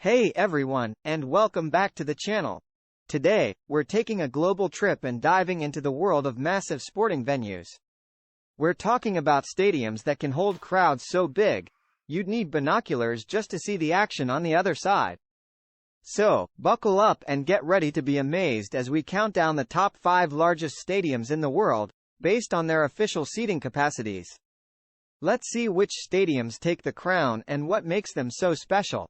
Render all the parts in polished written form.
Hey everyone, and welcome back to the channel. Today, we're taking a global trip and diving into the world of massive sporting venues. We're talking about stadiums that can hold crowds so big, you'd need binoculars just to see the action on the other side. So, buckle up and get ready to be amazed as we count down the top 5 largest stadiums in the world, based on their official seating capacities. Let's see which stadiums take the crown and what makes them so special.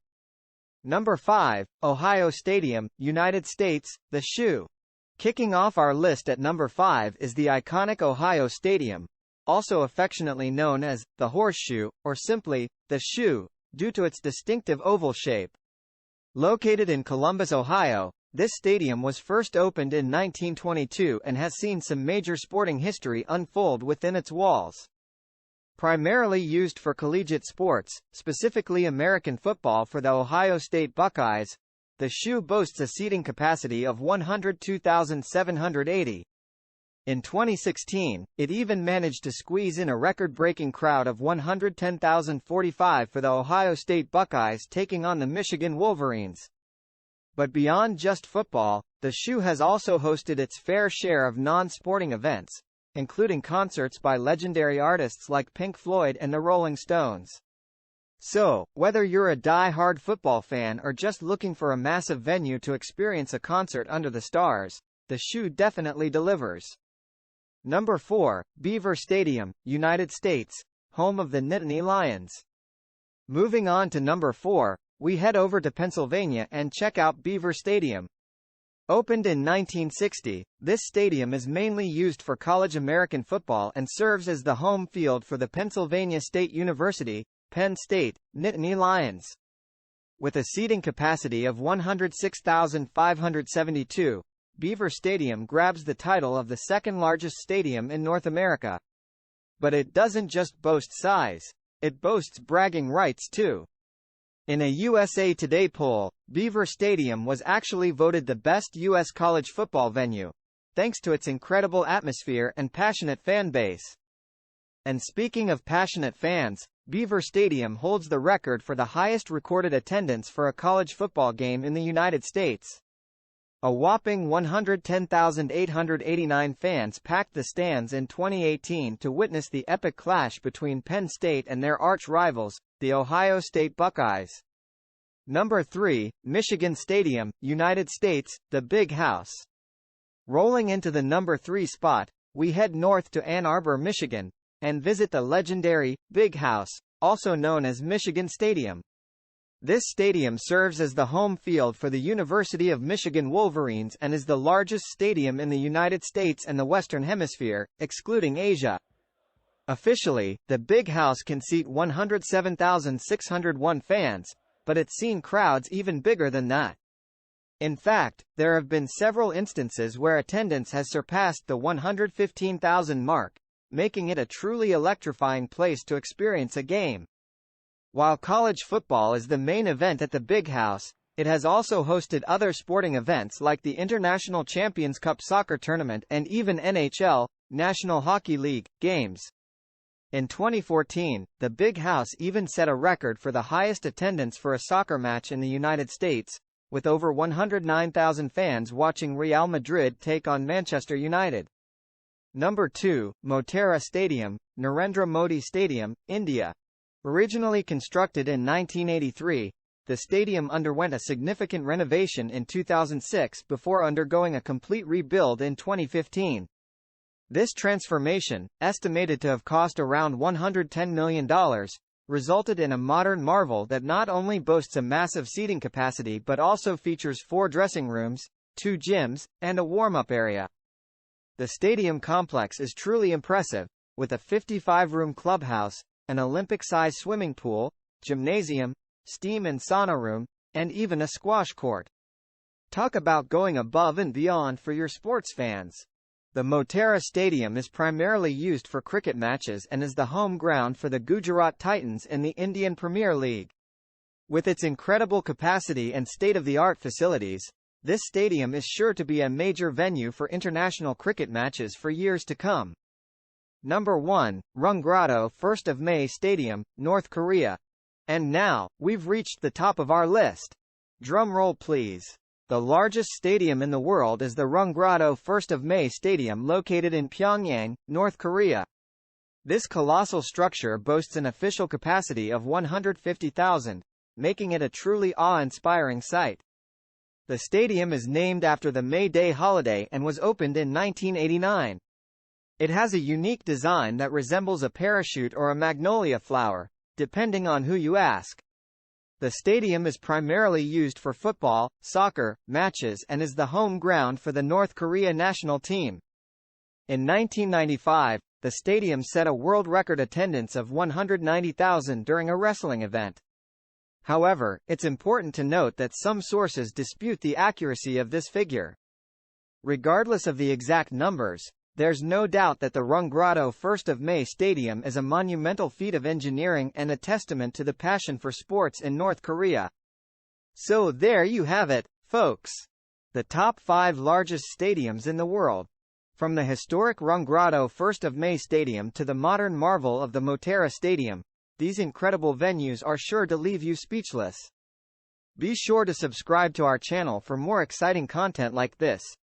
Number 5, Ohio Stadium, United States, the Shoe. Kicking off our list at number 5 is the iconic Ohio Stadium, also affectionately known as the Horseshoe, or simply, the Shoe, due to its distinctive oval shape. Located in Columbus, Ohio, this stadium was first opened in 1922 and has seen some major sporting history unfold within its walls. Primarily used for collegiate sports, specifically American football for the Ohio State Buckeyes, the Shoe boasts a seating capacity of 102,780. In 2016, it even managed to squeeze in a record-breaking crowd of 110,045 for the Ohio State Buckeyes taking on the Michigan Wolverines. But beyond just football, the Shoe has also hosted its fair share of non-sporting events, including concerts by legendary artists like Pink Floyd and the Rolling Stones. So, whether you're a die-hard football fan or just looking for a massive venue to experience a concert under the stars, the Shoe definitely delivers. Number 4, Beaver Stadium, United States, home of the Nittany Lions. Moving on to number 4, we head over to Pennsylvania and check out Beaver Stadium. Opened in 1960, this stadium is mainly used for college American football and serves as the home field for the Pennsylvania State University, Penn State, Nittany Lions. With a seating capacity of 106,572, Beaver Stadium grabs the title of the second largest stadium in North America. But it doesn't just boast size, it boasts bragging rights too. In a USA Today poll, Beaver Stadium was actually voted the best U.S. college football venue, thanks to its incredible atmosphere and passionate fan base. And speaking of passionate fans, Beaver Stadium holds the record for the highest recorded attendance for a college football game in the United States. A whopping 110,889 fans packed the stands in 2018 to witness the epic clash between Penn State and their arch-rivals, the Ohio State Buckeyes. Number 3, Michigan Stadium, United States, the Big House. Rolling into the number 3 spot, we head north to Ann Arbor, Michigan, and visit the legendary Big House, also known as Michigan Stadium. This stadium serves as the home field for the University of Michigan Wolverines and is the largest stadium in the United States and the Western Hemisphere, excluding Asia. Officially, the Big House can seat 107,601 fans, but it's seen crowds even bigger than that. In fact, there have been several instances where attendance has surpassed the 115,000 mark, making it a truly electrifying place to experience a game. While college football is the main event at the Big House, it has also hosted other sporting events like the International Champions Cup soccer tournament and even NHL, National Hockey League, games. In 2014, the Big House even set a record for the highest attendance for a soccer match in the United States, with over 109,000 fans watching Real Madrid take on Manchester United. Number 2, Motera Stadium, Narendra Modi Stadium, India. Originally constructed in 1983, the stadium underwent a significant renovation in 2006 before undergoing a complete rebuild in 2015. This transformation, estimated to have cost around $110 million, resulted in a modern marvel that not only boasts a massive seating capacity but also features 4 dressing rooms, 2 gyms, and a warm-up area. The stadium complex is truly impressive, with a 55-room clubhouse, an Olympic-size swimming pool, gymnasium, steam and sauna room, and even a squash court. Talk about going above and beyond for your sports fans. The Motera Stadium is primarily used for cricket matches and is the home ground for the Gujarat Titans in the Indian Premier League. With its incredible capacity and state-of-the-art facilities, this stadium is sure to be a major venue for international cricket matches for years to come. Number 1, Rungrado 1st of May Stadium, North Korea. And now, we've reached the top of our list. Drumroll please. The largest stadium in the world is the Rungrado 1st of May Stadium located in Pyongyang, North Korea. This colossal structure boasts an official capacity of 150,000, making it a truly awe-inspiring sight. The stadium is named after the May Day holiday and was opened in 1989. It has a unique design that resembles a parachute or a magnolia flower, depending on who you ask. The stadium is primarily used for football, soccer, matches and is the home ground for the North Korea national team. In 1995, the stadium set a world record attendance of 190,000 during a wrestling event. However, it's important to note that some sources dispute the accuracy of this figure. Regardless of the exact numbers, there's no doubt that the Rungrado 1st of May Stadium is a monumental feat of engineering and a testament to the passion for sports in North Korea. So there you have it, folks. The top 5 largest stadiums in the world. From the historic Rungrado 1st of May Stadium to the modern marvel of the Motera Stadium, these incredible venues are sure to leave you speechless. Be sure to subscribe to our channel for more exciting content like this.